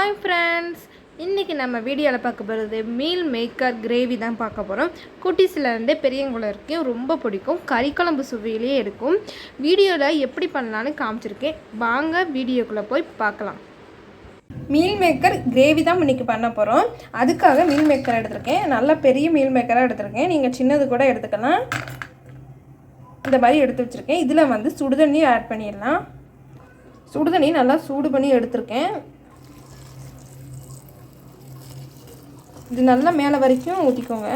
Hi friends, இன்றைக்கி நம்ம வீடியோவில் பார்க்க போகிறது மீல் மேக்கர் கிரேவி தான் பார்க்க போகிறோம். குட்டீஸ்லேருந்தே பெரியவங்கள வரைக்கும் ரொம்ப பிடிக்கும். கறிக்குழம்பு சுவையிலே இருக்கும். வீடியோவில் எப்படி பண்ணலான்னு காமிச்சிருக்கேன். வாங்க வீடியோக்குள்ளே போய் பார்க்கலாம். மீல் மேக்கர் கிரேவி தான் இன்றைக்கி பண்ண போகிறோம். அதுக்காக மீல் மேக்கர் எடுத்திருக்கேன். நல்ல பெரிய மீல் மேக்கராக எடுத்திருக்கேன். நீங்கள் சின்னது கூட எடுத்துக்கலாம். இந்த மாதிரி எடுத்து வச்சுருக்கேன். இதில் சுடுதண்ணி ஆட் பண்ணிடலாம். சுடுதண்ணி நல்லா சூடு பண்ணி எடுத்திருக்கேன். இது நல்லா மேலே வரைக்கும் ஊற்றிக்கோங்க.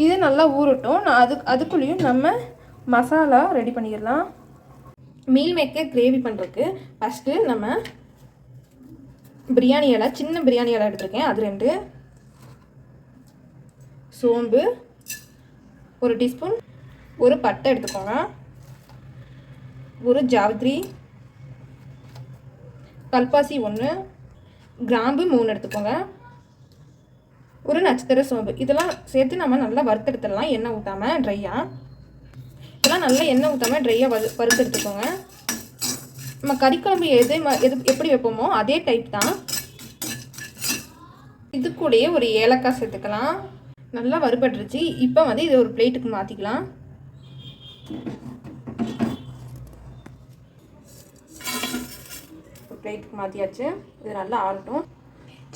இது நல்லா ஊறட்டும். அதுக்குள்ளேயும் நம்ம மசாலா ரெடி பண்ணிடலாம். மீல் மேக்கர் கிரேவி பண்ணுறதுக்கு ஃபஸ்ட்டு நம்ம பிரியாணி இலை, சின்ன பிரியாணி இலை எடுத்துருக்கேன். அது 2 சோம்பு 1 டீஸ்பூன், ஒரு பட்டை எடுத்துக்கோங்க, ஒரு ஜாவித்ரி, கல்பாசி 1, கிராம்பு 3 எடுத்துக்கோங்க, ஒரு நட்சத்திர சோம்பு. இதெல்லாம் சேர்த்து நம்ம நல்லா வறுத்தெடுத்துடலாம். எண்ணெய் ஊற்றாமல் ட்ரையாக. இதெல்லாம் நல்லா எண்ணெய் ஊற்றாமல் ட்ரையாக வறுத்தெடுத்துக்கோங்க. நம்ம கறிக்குழம்பு எப்படி வைப்போமோ அதே டைப் தான். இது கூடயே ஒரு ஏலக்காய் சேர்த்துக்கலாம். நல்லா வறுபட்டுருச்சு. இப்போ இது ஒரு பிளேட்டுக்கு மாற்றிக்கலாம். பிளேட்டுக்கு மாற்றியாச்சு. இது நல்லா ஆறட்டும்.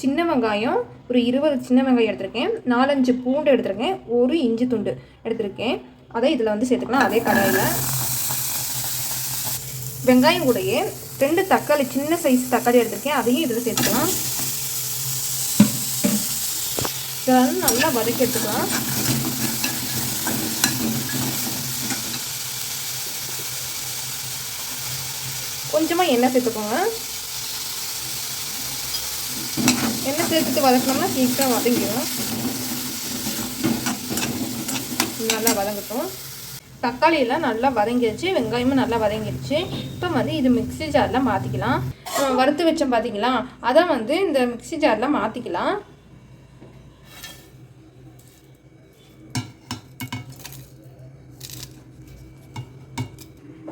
சின்ன வெங்காயம் ஒரு 20 சின்ன வெங்காயம் எடுத்திருக்கேன். 4-5 பூண்டு எடுத்திருக்கேன். ஒரு இஞ்சி துண்டு எடுத்திருக்கேன். அதை இதில் சேர்த்துக்கலாம். அதே கடாயில் வெங்காயம் கூடயே 2 தக்காளி, சின்ன சைஸ் தக்காளி எடுத்திருக்கேன். அதையும் இதில் சேர்த்துக்கலாம். இதெல்லாம் நல்லா வதக்கி எடுத்துக்கலாம். கொஞ்சமாக எண்ணெய் சேர்த்துக்கோங்க. எண்ணெய் சேர்த்துட்டு வதக்கணும்னா சீக்கிரம் வதங்கிடும். நல்லா வதங்கட்டும். தக்காளியெல்லாம் நல்லா வதங்கிடுச்சு. வெங்காயமும் நல்லா வதங்கிடுச்சு. இப்போ இது மிக்ஸி ஜாரில் மாற்றிக்கலாம். வறுத்து வச்சோம் பார்த்தீங்களா, அதை இந்த மிக்ஸி ஜாரில் மாற்றிக்கலாம்.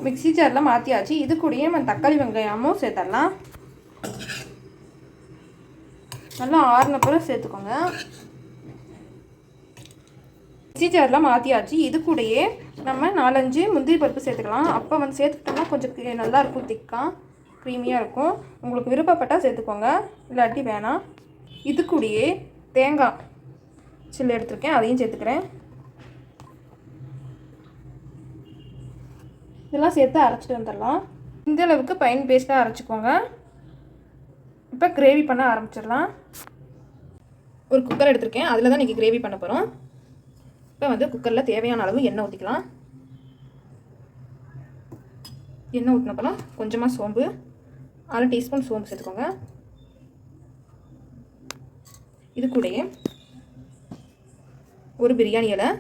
மிக்ஸி ஜாரில் மாற்றியாச்சு. இது கூடயே நம்ம தக்காளி வெங்காயமும் சேர்த்துடலாம். நல்லா ஆறின பிறகு சேர்த்துக்கோங்க. மிக்ஸி ஜாரில் மாற்றியாச்சு. இது கூடயே நம்ம 4-5 முந்திரி பருப்பு சேர்த்துக்கலாம். அப்போ சேர்த்துக்கிட்டோம்னா கொஞ்சம் நல்லாயிருக்கும், திக்காக க்ரீமியாக இருக்கும். உங்களுக்கு விருப்பப்பட்டால் சேர்த்துக்கோங்க, இல்லாட்டி வேணாம். இது கூடயே தேங்காய் சில்லு எடுத்துருக்கேன், அதையும் சேர்த்துக்கிறேன். இதெல்லாம் சேர்த்து அரைச்சிட்டு வந்துடலாம். இந்த அளவுக்கு பைன் பேஸ்ட்டாக அரைச்சிக்கோங்க. இப்போ கிரேவி பண்ண ஆரம்பிச்சிடலாம். ஒரு குக்கர் எடுத்திருக்கேன். அதில் தான் இன்றைக்கி கிரேவி பண்ண போகிறோம். இப்போ குக்கரில் தேவையான அளவு எண்ணெய் ஊற்றிக்கலாம். எண்ணெய் ஊற்றினப்பறம் கொஞ்சமாக சோம்பு, 1/2 டீஸ்பூன் சோம்பு சேர்த்துக்கோங்க. இது கூடயே ஒரு பிரியாணி இலை,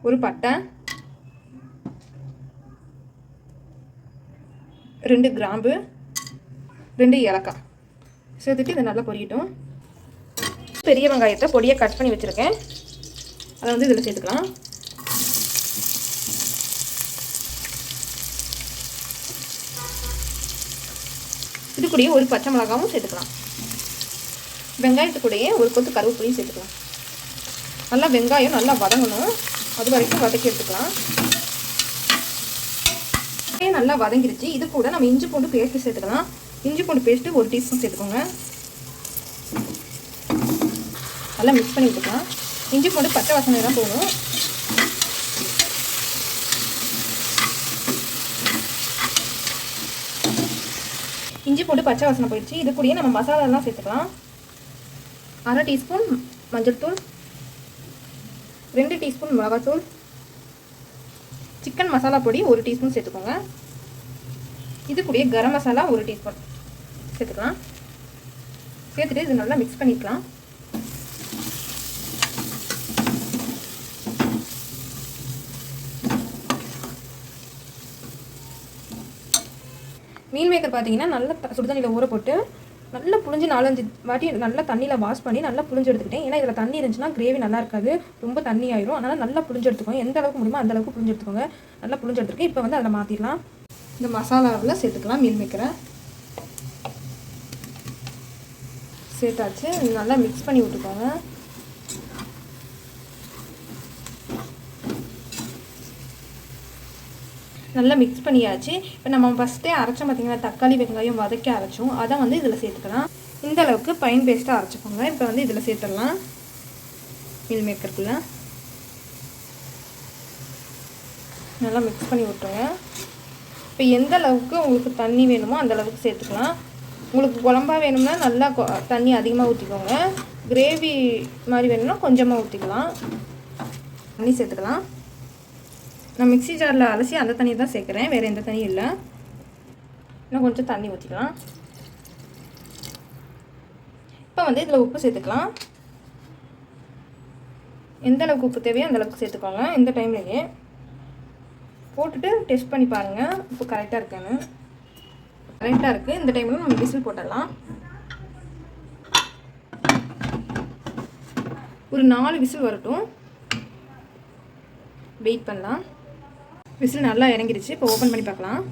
ஒரு பட்டை, 2 கிராம்பு, 2 ஏலக்காய் சேர்த்துட்டு இதை நல்லா பொரியட்டும். பெரிய வெங்காயத்தை பொடியை கட் பண்ணி வச்சுருக்கேன். அதை இதில் சேர்த்துக்கலாம். இது கூடயே ஒரு பச்சை மிளகாவும் சேர்த்துக்கலாம். வெங்காயத்து கூடயே ஒரு கொத்து கருவேப்பிலையும் சேர்த்துக்கலாம். நல்லா வெங்காயம் நல்லா வதங்கணும். அது வரைக்கும் வதக்கி எடுத்துக்கலாம். நல்லா வதங்கிடுச்சு. இது கூட நம்ம இஞ்சி பூண்டு பேஸ்ட்டு சேர்த்துக்கலாம். இஞ்சி பூண்டு பேஸ்ட்டு 1 டீஸ்பூன் சேர்த்துக்கோங்க. நல்லா மிக்ஸ் பண்ணி விட்டுக்கலாம். இஞ்சி பூண்டு பச்சை வாசனை தான் போகணும். இஞ்சி பூண்டு பச்சை வாசனை போயிடுச்சு. இது கூடயே நம்ம மசாலாலாம் சேர்த்துக்கலாம். 1/2 டீஸ்பூன் மஞ்சள் தூள், 2 டீஸ்பூன் மிளகாத்தூள், சிக்கன் மசாலா பொடி 1 டீஸ்பூன் சேர்த்துக்கோங்க. இது கூடயே கரம் மசாலா 1 டீஸ்பூன் சேர்த்துக்கலாம். சேர்த்துட்டு இது நல்லா மிக்ஸ் பண்ணிக்கலாம். மீல் மேக்கர் பார்த்தீங்கன்னா நல்லா சுடுதண்ணியில் ஊற போட்டு நல்லா புளிஞ்சு 4-5 வாட்டி நல்லா தண்ணியில் வாஷ் பண்ணி நல்லா புளிஞ்சு எடுத்துக்கிட்டேன். ஏன்னா இதில் தண்ணி இருந்துச்சுன்னா கிரேவி நல்லா இருக்காது, ரொம்ப தண்ணி ஆயிரும். அதனால் நல்லா புளிஞ்சு எடுத்துக்கோங்க. எந்த அளவுக்கு முடியுமோ அந்த அளவுக்கு புளிஞ்சு எடுத்துக்கோங்க. நல்லா புளிஞ்சு எடுத்துருக்கேன். இப்போ அதில் மாற்றிடலாம். இந்த மசாலாவில் சேர்த்துக்கலாம். மீல் மேக்கரை சேர்த்தாச்சு. நல்லா மிக்ஸ் பண்ணி விட்டுக்கோங்க. நல்லா மிக்ஸ் பண்ணியாச்சு. இப்போ நம்ம ஃபஸ்ட்டே அரைச்சோம் பார்த்திங்கன்னா, தக்காளி வெங்காயம் வதக்கி அரைச்சோம், அதை வந்து இதில் சேர்த்துக்கலாம். இந்த அளவுக்கு பைன் பேஸ்ட்டாக அரைச்சிக்கோங்க. இப்போ வந்து இதில் சேர்த்துடலாம். மீல் மேக்கருக்குள்ளே நல்லா மிக்ஸ் பண்ணி விட்டுருங்க. இப்போ எந்த அளவுக்கு உங்களுக்கு தண்ணி வேணுமோ அந்த அளவுக்கு சேர்த்துக்கலாம். உங்களுக்கு குழம்பா வேணும்னா நல்லா தண்ணி அதிகமாக ஊற்றிக்கோங்க. கிரேவி மாதிரி வேணும்னா கொஞ்சமாக ஊற்றிக்கலாம். தண்ணி சேர்த்துக்கலாம். நான் மிக்ஸி ஜாரில் அலசி அந்த தண்ணியை தான் சேர்க்குறேன், வேறு எந்த தண்ணியும் இல்லை. இன்னும் கொஞ்சம் தண்ணி ஊற்றிக்கலாம். இப்போ வந்து இதில் உப்பு சேர்த்துக்கலாம். எந்த அளவுக்கு உப்பு தேவையோ அந்த அளவுக்கு சேர்த்துக்கோங்க. இந்த டைம்லேயே போட்டுட்டு டெஸ்ட் பண்ணி பாருங்கள் உப்பு கரெக்டாக இருக்கான்னு. கரெக்டாக இருக்குது. இந்த டைமில் நம்ம விசில் போட்டுடலாம். ஒரு 4 விசில் வரட்டும், வெயிட் பண்ணலாம். விசில் நல்லா இறங்கிடுச்சு. இப்போ ஓப்பன் பண்ணி பார்க்கலாம்.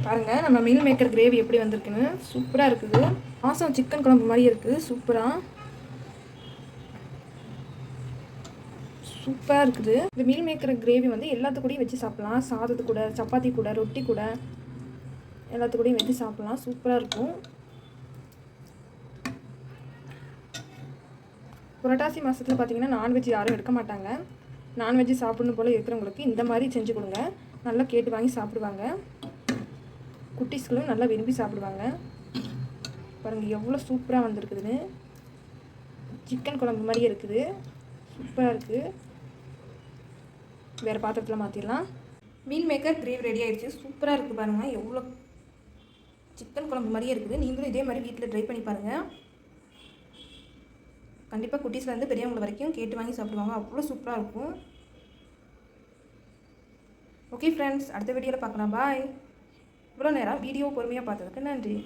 பாருங்கள் நம்ம மீல் மேக்கர் கிரேவி எப்படி வந்திருக்குன்னு. சூப்பராக இருக்குது. மாதம் சிக்கன் குழம்பு மாதிரி இருக்குது. சூப்பராக இருக்குது. இந்த மீல் மேக்கர் கிரேவி வந்து எல்லாத்துக்கூடையும் வச்சு சாப்பிட்லாம். சாதத்து கூட, சப்பாத்தி கூட, ரொட்டி கூட எல்லாத்துக்கூடையும் வச்சு சாப்பிட்லாம். சூப்பராக இருக்கும். புரட்டாசி மாதத்தில் பார்த்திங்கன்னா நான்வெஜ் யாரும் எடுக்க மாட்டாங்க. நான்வெஜ் சாப்பிடணும் போல் இருக்கிறவங்களுக்கு இந்த மாதிரி செஞ்சு கொடுங்க. நல்லா கேட்டு வாங்கி சாப்பிடுவாங்க. குட்டீஸ்களும் நல்லா விரும்பி சாப்பிடுவாங்க. பாருங்கள் எவ்வளோ சூப்பராக வந்திருக்குதுன்னு. சிக்கன் குழம்பு மாதிரியே இருக்குது. சூப்பராக இருக்குது. வேறு பாத்திரத்தில் மாற்றிடலாம். மீல் மேக்கர் கிரேவி ரெடி ஆகிடுச்சு. சூப்பராக இருக்குது. பாருங்கள் எவ்வளோ சிக்கன் குழம்பு மாதிரியே இருக்குது. நீங்களும் இதே மாதிரி வீட்டில் ட்ரை பண்ணி பாருங்கள். கண்டிப்பாக குட்டீஸ்லேருந்து பெரியவங்க வரைக்கும் கேட்டு வாங்கி சாப்பிடுவாங்க. அவ்வளோ சூப்பராக இருக்கும். ஓகே ஃப்ரெண்ட்ஸ், அடுத்த வீடியோவில் பார்க்கலாம். பாய். இவ்வளோ நேரம் வீடியோ பொறுமையாக பார்த்ததுக்கு நன்றி.